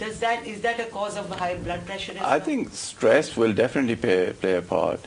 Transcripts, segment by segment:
is that a cause of high blood pressure? I think stress will definitely play a part.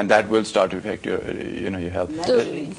and that will start to affect your your health.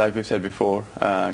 like we said before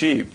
cheap,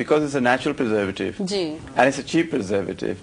because it's a natural preservative and it's a cheap preservative,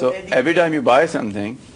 So every time you buy something,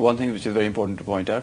one thing which is very important to point out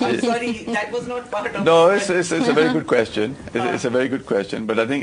I'm sorry, that was not part of. No, it's a very good question. It's a very good question, but I think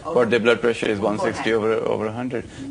but their blood pressure is 160/100.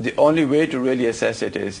the only way to really assess it is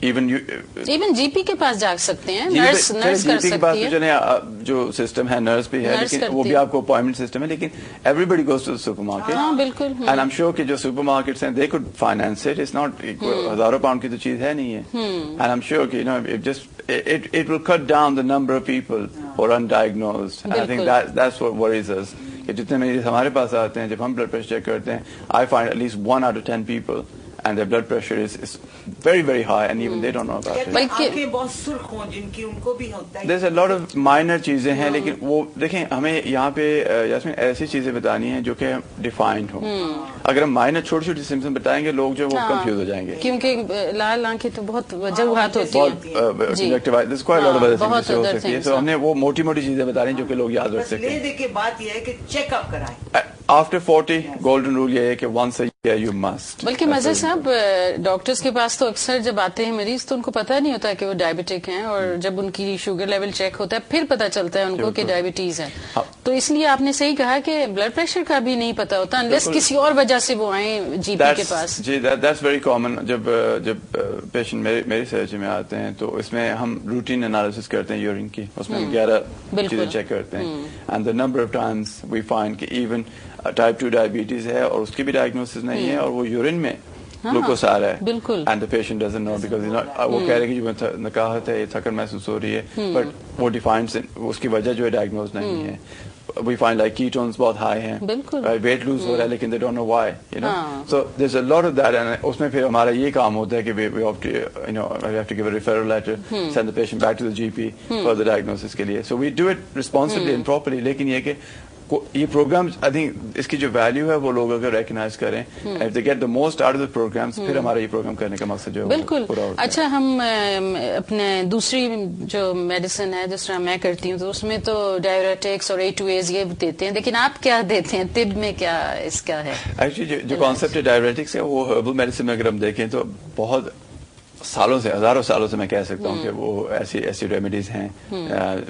even G P کے پاس جا سکتے ہیں, nurse کر سکتی ہے. چلے جو سسٹم ہے نرس بھی ہے, لیکن وہ بھی آپ کو اپوائنٹمنٹ سسٹم ہے, لیکن everybody goes to supermarket. ہاں بالکل. اینڈ آئی ایم شیور کہ جو سپر مارکیٹس ہیں they could finance it. It's not ہزاروں پاؤنڈ کی تو چیز ہے نہیں ہے. اینڈ آئی ایم شیور کہ it will cut down the number of people who are undiagnosed. And I think that's what worries us. کہ جتنے مریض ہمارے پاس آتے ہیں, جب ہم بلڈ پریشر چیک کرتے ہیں, I find at least 1 out of 10 people and their blood pressure is very very high and even they don't know about it. آنکھیں بہت سرخ ہوں جن کی ان کو بھی ہوتا ہے. There's a lot of minor چیزیں ہیں, لیکن وہ دیکھیں ہمیں یہاں پہ یاسمین ایسی چیزیں بتانی ہیں جو کہ ڈیفائنڈ ہوں. اگر ہم مائنر چھوٹی چھوٹی سمپٹم بتائیں گے لوگ جو وہ کنفیوز ہو جائیں گے, کیونکہ لال آنکھیں تو بہت وجوہات ہوتی ہیں, بہت ہو سکتی ہے. تو ہم نے وہ موٹی موٹی چیزیں بتانی جو کہ لوگ یاد رکھ سکیں. لے دے کے بات یہ ہے کہ چیک اپ کرائیں. آفٹر 40 گولڈن رول یہ ہے کہ once a year you must. بلکہ مظہر صاحب ڈاکٹرز کے پاس تو اکثر جب آتے ہیں مریض تو ان کو پتہ نہیں ہوتا کہ وہ ڈائبٹک ہیں, اور جب ان کی شوگر لیول چیک ہوتا ہے پھر پتہ چلتا ہے ان کو کہ ڈائبٹیز ہے. تو اس لیے آپ نے صحیح کہا کہ بلڈ پریشر کا بھی نہیں پتا ہوتا انلیس کسی اور وجہ سے وہ آئیں جی پی کے پاس. جی that's very common. جب پیشنٹ میری سرجری میں آتے ہیں تو اس میں ہم روٹین انالیسس کرتے ہیں یورین کی, اس میں 11 چیزیں چیک کرتے ہیں. And the number of times we find کہ ایون ٹائپ 2 ڈائبٹیز ہے اور اس کی بھی ڈائگنوسس نہیں ہے, اور وہ یورین میں گلوکوز آ رہا ہے. بالکل. And the patient doesn't know because وہ کہہ رہے کہ جو نکاہت ہے, یہ تھکن محسوس ہو رہی ہے, بٹ وہ ڈیفائنڈ اس کی وجہ جو ہے ڈائگنوز نہیں ہے. We find like ketones بہت ہائی ہیں, weight lose ہو رہا ہے, لیکن they don't know why, you know. So there's a lot of that, and اس میں پھر ہمارا یہ کام ہوتا ہے کہ we have to, you know, we have to give a referral letter, send the patient back to the GP for the diagnosis کے لیے. So we do it responsibly and properly. لیکن یہ کہ یہ پروگرام آئی تھنک اس کی جو value ہے وہ لوگ اگر ریکگنائز کریں, if they get the most out of the programs, پھر ہمارا یہ پروگرام کرنے کا مقصد جو ہے بالکل پورا ہوتا ہے. اچھا, ہم اپنے دوسری جو میڈیسن ہے جس طرح میں کرتی ہوں تو اس میں تو ڈائیوریٹکس اور A2As یہ دیتے ہیں, لیکن آپ کیا دیتے ہیں طب میں, کیا اس کا ہے؟ ایکچولی جو کانسیپٹ ہے ڈائیوریٹکس ہے وہ ہربل میڈیسن میں اگر ہم دیکھیں تو بہت سالوں سے, ہزاروں سالوں سے میں کہہ سکتا ہوں کہ وہ ایسی ریمیڈیز ہیں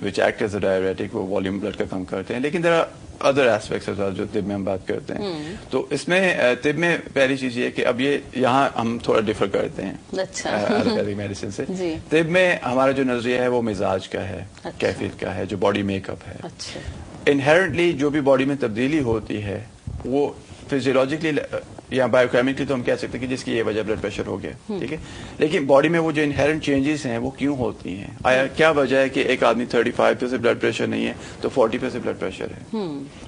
which act as a diuretic, وہ والیوم بلڈ کا کم کرتے ہیں. لیکن there are other aspects جو طب میں ہم بات کرتے ہیں. تو اس میں طب میں پہلی چیز یہ کہ اب یہاں ہم تھوڑا ڈفر کرتے ہیں ایلوپیتھک میڈیسن سے. طب میں ہمارا جو نظریہ ہے وہ مزاج کا ہے, کیفیت کا ہے, جو باڈی میک اپ ہے. انہیرنٹلی جو بھی باڈی میں تبدیلی ہوتی ہے وہ فزیولوجیکلی یا بایو کیمیکلی تو ہم کہہ سکتے ہیں کہ جس کی یہ وجہ بلڈ پریشر ہو گیا, ٹھیک ہے. لیکن باڈی میں وہ جو انہیرنٹ چینجز ہیں وہ کیوں ہوتی ہیں؟ آیا کیا وجہ ہے کہ ایک آدمی 35 پہ سے بلڈ پریشر نہیں ہے تو 40 پہ سے بلڈ پریشر ہے؟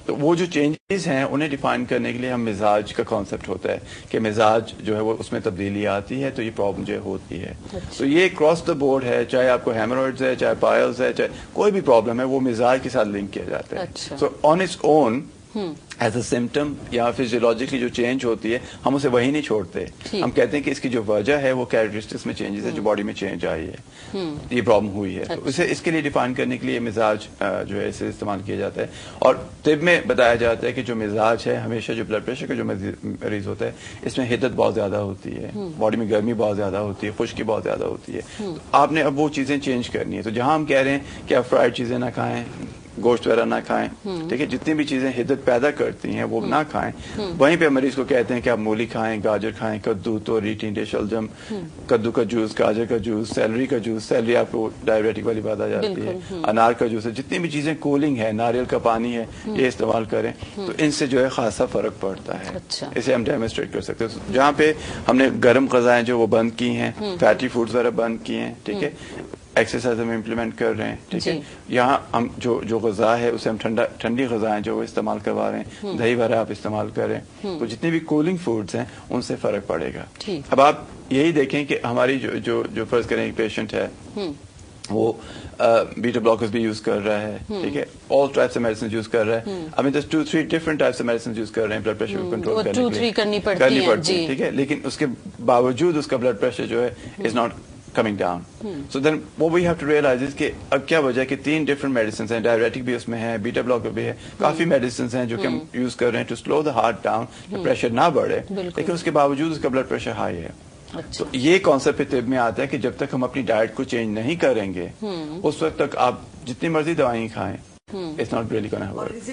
تو وہ جو چینجز ہیں انہیں ڈیفائن کرنے کے لیے ہم مزاج کا کانسیپٹ ہوتا ہے کہ مزاج جو ہے وہ اس میں تبدیلی آتی ہے تو یہ پرابلم جو ہوتی ہے. تو یہ کراس دا بورڈ ہے, چاہے آپ کو ہیمورائڈز ہے, چاہے پائلز ہے, چاہے کوئی بھی پرابلم ہے, وہ مزاج کے ساتھ لنک کیا جاتا ہے. So on its own as a system یا فزیولوجیکلی جو چینج ہوتی ہے ہم اسے وہی نہیں چھوڑتے, ہم کہتے ہیں کہ اس کی جو وجہ ہے وہ کیریکٹرسٹکس میں چینجز ہے, جو باڈی میں چینج آئی ہے, یہ پرابلم ہوئی ہے. تو اسے اس کے لیے ڈیفائن کرنے کے لیے مزاج جو ہے اسے استعمال کیا جاتا ہے. اور طب میں بتایا جاتا ہے کہ جو مزاج ہے ہمیشہ جو بلڈ پریشر کا جو مریض ہوتا ہے اس میں حدت بہت زیادہ ہوتی ہے, باڈی میں گرمی بہت زیادہ ہوتی ہے, خشکی بہت زیادہ ہوتی ہے. آپ نے اب وہ چیزیں چینج کرنی ہے. تو جہاں ہم کہہ رہے ہیں کہ آپ فرائڈ چیزیں نہ کھائیں, گوشت وغیرہ نہ کھائیں, ٹھیک ہے, جتنی بھی چیزیں حدت پیدا کرتی ہیں وہ نہ کھائیں, وہیں پہ مریض کو کہتے ہیں کہ آپ مولی کھائیں, گاجر کھائیں, کدو, توری, ٹینڈے, شلجم, کدو کا جوس, گاجر کا جوس, سیلری کا جوس, سیلری آپ کو ڈائبیٹک والی بات آ جاتی ہے, انار کا جوس ہے, جتنی بھی چیزیں کولنگ ہے, ناریل کا پانی ہے, یہ استعمال کریں تو ان سے جو ہے خاصا فرق پڑتا ہے. اسے ہم ڈیمونسٹریٹ کر سکتے ہیں. جہاں پہ ہم نے گرم غذائیں جو وہ بند کی ہیں, فیٹی فوڈز وغیرہ بند کی ہیں, ٹھیک ہے, ایکسرسائز ہم امپلیمنٹ کر رہے ہیں, ٹھیک ہے, یہاں ہم جو غذا ہے اسے ہم ٹھنڈی غذائیں جو وہ استعمال کروا رہے ہیں, دہی وغیرہ آپ استعمال کریں, تو جتنے بھی کولنگ فوڈز ہیں ان سے فرق پڑے گا. اب آپ یہی دیکھیں کہ ہماری جو فرض کریں ایک پیشنٹ ہے وہ بیٹا بلاکرز بھی یوز کر رہا ہے, ٹھیک ہے, all types of medicine use کر رہا ہے. I mean just 2-3 different types of medicines use کر رہے ہیں بلڈ پریشر کو کنٹرول کرنے کے لیے, کرنی پڑتی ہے, ٹھیک ہے, لیکن اس کے باوجود اس کا بلڈ پریشر جو ہے is not coming down. So then what we have to realize is کہ اب کیا وجہ ہے کہ 3 different medicines ہیں, ڈائیوریٹک بھی اس میں ہے, بیٹا بلاکر بھی ہے, کافی میڈیسنز ہیں جو کہ ہم یوز کر رہے ہیں to slow the heart down, pressure نہ بڑھے, لیکن اس کے باوجود اس کا بلڈ پریشر ہائی ہے. تو یہ کانسیپٹ طب میں آتا ہے کہ جب تک ہم اپنی ڈائٹ کو چینج نہیں کریں گے اس وقت تک آپ جتنی مرضی دوائیں کھائیں, it's not really gonna work.